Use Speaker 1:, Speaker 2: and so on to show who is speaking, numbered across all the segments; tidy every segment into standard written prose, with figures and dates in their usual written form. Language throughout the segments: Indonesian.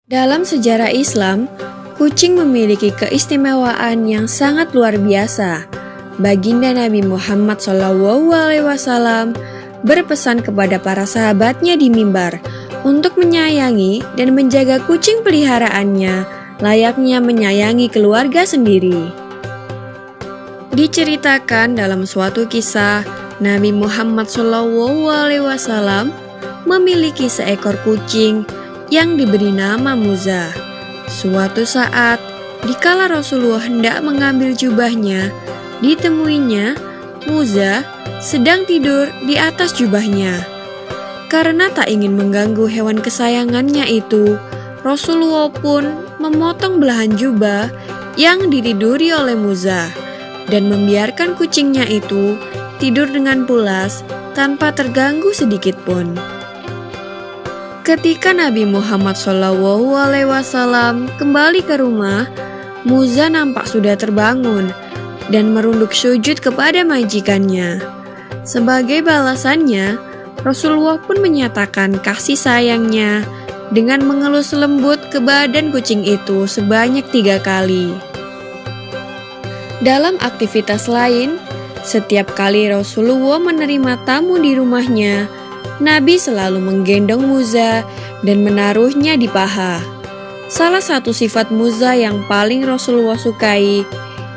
Speaker 1: Dalam sejarah Islam, kucing memiliki keistimewaan yang sangat luar biasa. Baginda Nabi Muhammad SAW berpesan kepada para sahabatnya di mimbar untuk menyayangi dan menjaga kucing peliharaannya layaknya menyayangi keluarga sendiri. Diceritakan dalam suatu kisah, Nabi Muhammad SAW memiliki seekor kucing yang diberi nama Muza. Suatu saat, dikala Rasulullah hendak mengambil jubahnya, ditemuinya Muza sedang tidur di atas jubahnya. Karena tak ingin mengganggu hewan kesayangannya itu, Rasulullah pun memotong belahan jubah yang ditiduri oleh Muza dan membiarkan kucingnya itu tidur dengan pulas tanpa terganggu sedikit pun. Ketika Nabi Muhammad SAW kembali ke rumah, Muza nampak sudah terbangun dan merunduk sujud kepada majikannya. Sebagai balasannya, Rasulullah pun menyatakan kasih sayangnya dengan mengelus lembut ke badan kucing itu sebanyak 3 kali. Dalam aktivitas lain, setiap kali Rasulullah menerima tamu di rumahnya, Nabi selalu menggendong Muza dan menaruhnya di paha. Salah satu sifat Muza yang paling Rasulullah sukai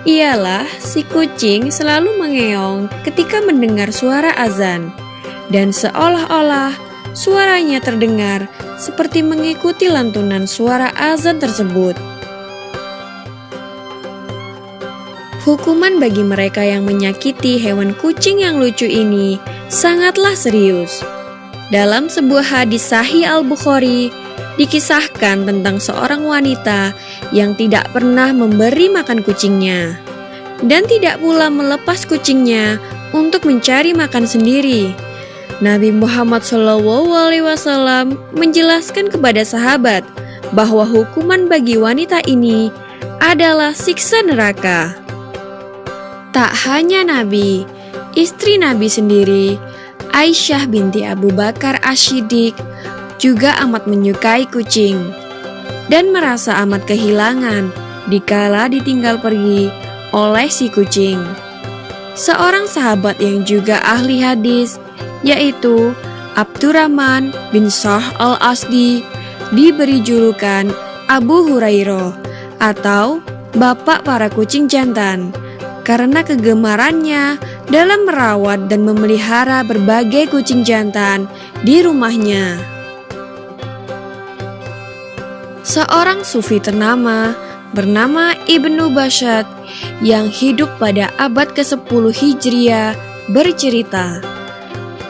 Speaker 1: ialah si kucing selalu mengeong ketika mendengar suara azan, dan seolah-olah suaranya terdengar seperti mengikuti lantunan suara azan tersebut. Hukuman bagi mereka yang menyakiti hewan kucing yang lucu ini sangatlah serius. Dalam sebuah hadis Sahih Al-Bukhari, dikisahkan tentang seorang wanita yang tidak pernah memberi makan kucingnya dan tidak pula melepas kucingnya untuk mencari makan sendiri. Nabi Muhammad SAW menjelaskan kepada sahabat bahwa hukuman bagi wanita ini adalah siksa neraka. Tak hanya Nabi, istri Nabi sendiri, Aisyah binti Abu Bakar Ash-Shiddiq, juga amat menyukai kucing dan merasa amat kehilangan dikala ditinggal pergi oleh si kucing. Seorang sahabat yang juga ahli hadis, yaitu Abdurrahman bin Shah al-Asdi, diberi julukan Abu Hurairah atau Bapak para kucing jantan karena kegemarannya dalam merawat dan memelihara berbagai kucing jantan di rumahnya. Seorang sufi ternama bernama Ibnu Bashad yang hidup pada abad ke-10 Hijriah bercerita,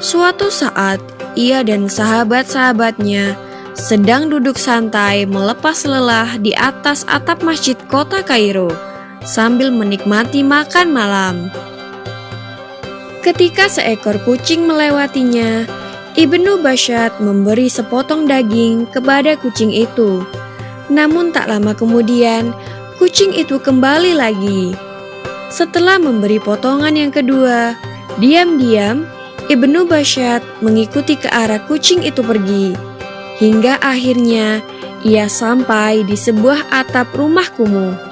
Speaker 1: suatu saat ia dan sahabat-sahabatnya sedang duduk santai melepas lelah di atas atap masjid kota Kairo sambil menikmati makan malam. Ketika seekor kucing melewatinya, Ibnu Bashad memberi sepotong daging kepada kucing itu. Namun tak lama kemudian, kucing itu kembali lagi. Setelah memberi potongan yang kedua, diam-diam Ibnu Bashad mengikuti ke arah kucing itu pergi. Hingga akhirnya ia sampai di sebuah atap rumah kumuh.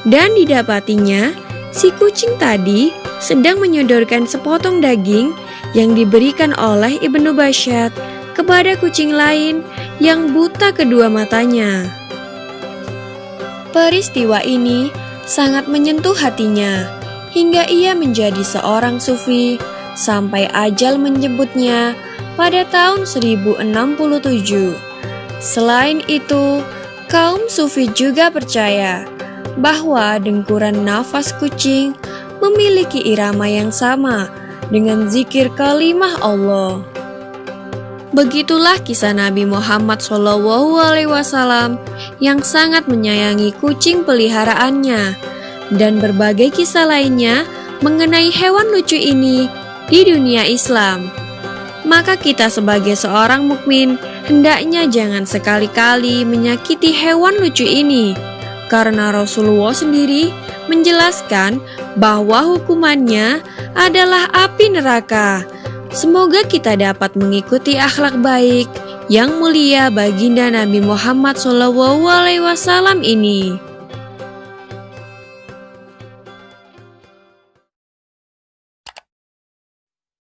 Speaker 1: Dan didapatinya, si kucing tadi sedang menyodorkan sepotong daging yang diberikan oleh Ibnu Bashad kepada kucing lain yang buta kedua matanya. Peristiwa ini sangat menyentuh hatinya hingga ia menjadi seorang sufi sampai ajal menjemputnya pada tahun 1067. Selain itu, kaum sufi juga percaya bahwa dengkuran nafas kucing memiliki irama yang sama dengan zikir kalimah Allah. Begitulah kisah Nabi Muhammad SAW yang sangat menyayangi kucing peliharaannya dan berbagai kisah lainnya mengenai hewan lucu ini di dunia Islam. Maka kita sebagai seorang mukmin hendaknya jangan sekali-kali menyakiti hewan lucu ini, karena Rasulullah sendiri menjelaskan bahwa hukumannya adalah api neraka. Semoga kita dapat mengikuti akhlak baik yang mulia baginda Nabi Muhammad SAW ini.